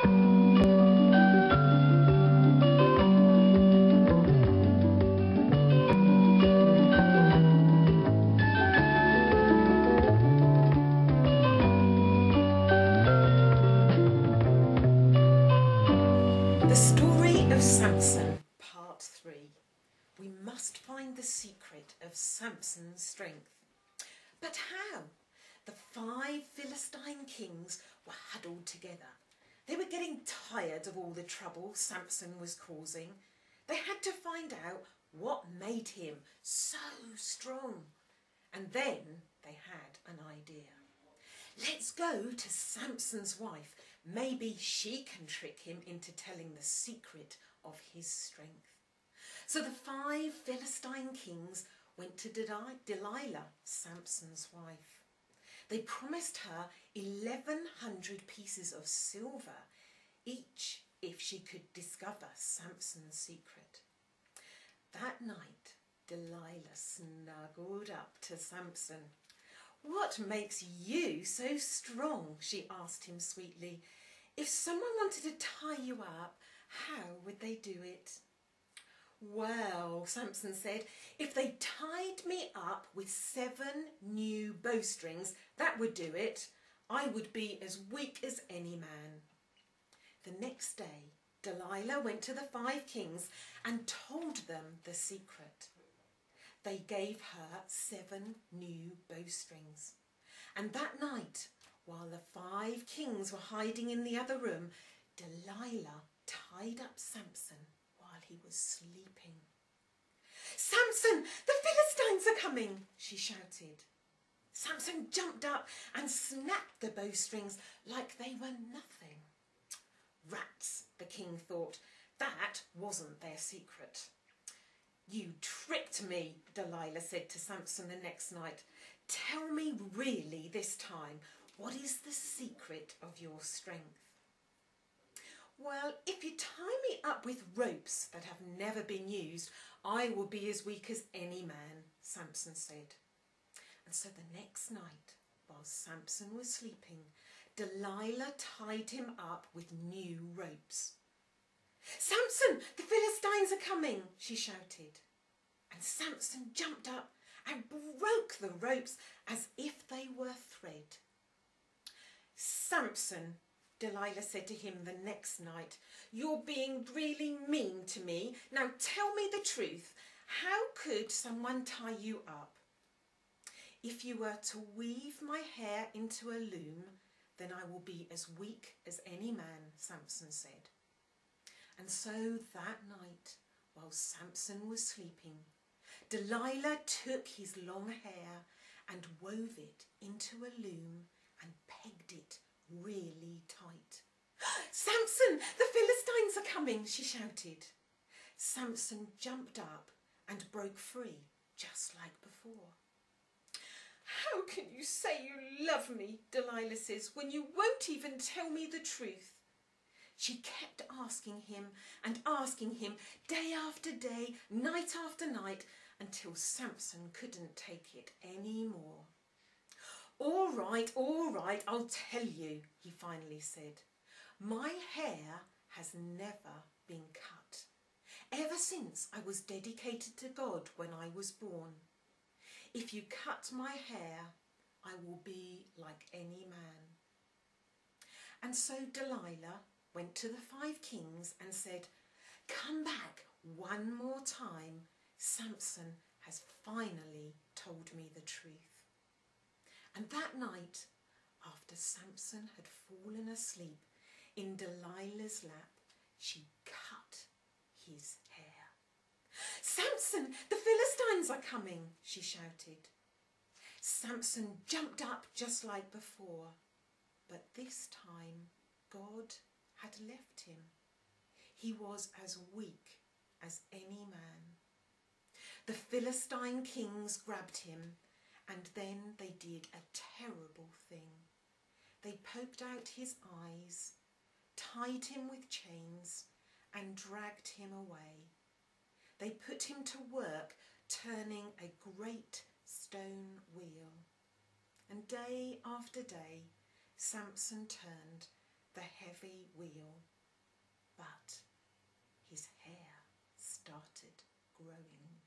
The story of Samson, part 3. We must find the secret of Samson's strength. But how? The 5 Philistine kings were huddled together. They were getting tired of all the trouble Samson was causing. They had to find out what made him so strong. And then they had an idea. Let's go to Samson's wife. Maybe she can trick him into telling the secret of his strength. So the 5 Philistine kings went to Delilah, Samson's wife. They promised her 1,100 pieces of silver each if she could discover Samson's secret. That night, Delilah snuggled up to Samson. "What makes you so strong?" she asked him sweetly. "If someone wanted to tie you up, how would they do it?" "Well," Samson said, "if they tied me up with 7 new bowstrings, that would do it. I would be as weak as any man." The next day, Delilah went to the 5 kings and told them the secret. They gave her 7 new bowstrings. And that night, while the 5 kings were hiding in the other room, Delilah tied up Samson while he was sleeping. "Samson, the Philistines are coming!" she shouted. Samson jumped up and snapped the bowstrings like they were nothing. Rats, the king thought. That wasn't their secret. "You tricked me," Delilah said to Samson the next night. "Tell me really this time, what is the secret of your strength?" "Well, if you tie me up with ropes that have never been used, I will be as weak as any man," Samson said. And so the next night, while Samson was sleeping, Delilah tied him up with new ropes. "Samson, the Philistines are coming," she shouted. And Samson jumped up and broke the ropes as if they were thread. "Samson," Delilah said to him the next night, "you're being really mean to me. Now tell me the truth. How could someone tie you up?" "If you were to weave my hair into a loom, then I will be as weak as any man," Samson said. And so that night, while Samson was sleeping, Delilah took his long hair and wove it into a loom and pegged it really tight. "Samson, the Philistines are coming," she shouted. Samson jumped up and broke free, just like before. "How can you say you love me," Delilah says, "when you won't even tell me the truth?" She kept asking him day after day, night after night, until Samson couldn't take it any more. All right, I'll tell you," he finally said. "My hair has never been cut, ever since I was dedicated to God when I was born. If you cut my hair, I will be like any man." And so Delilah went to the 5 kings and said, "Come back one more time. Samson has finally told me the truth." And that night, after Samson had fallen asleep in Delilah's lap, she cut his hair. "Samson, the Philistines are coming," she shouted. Samson jumped up just like before, but this time God had left him. He was as weak as any man. The Philistine kings grabbed him, and then they did a terrible thing. They poked out his eyes, tied him with chains, and dragged him away. They put him to work turning a great stone wheel. And day after day, Samson turned the heavy wheel, but his hair started growing.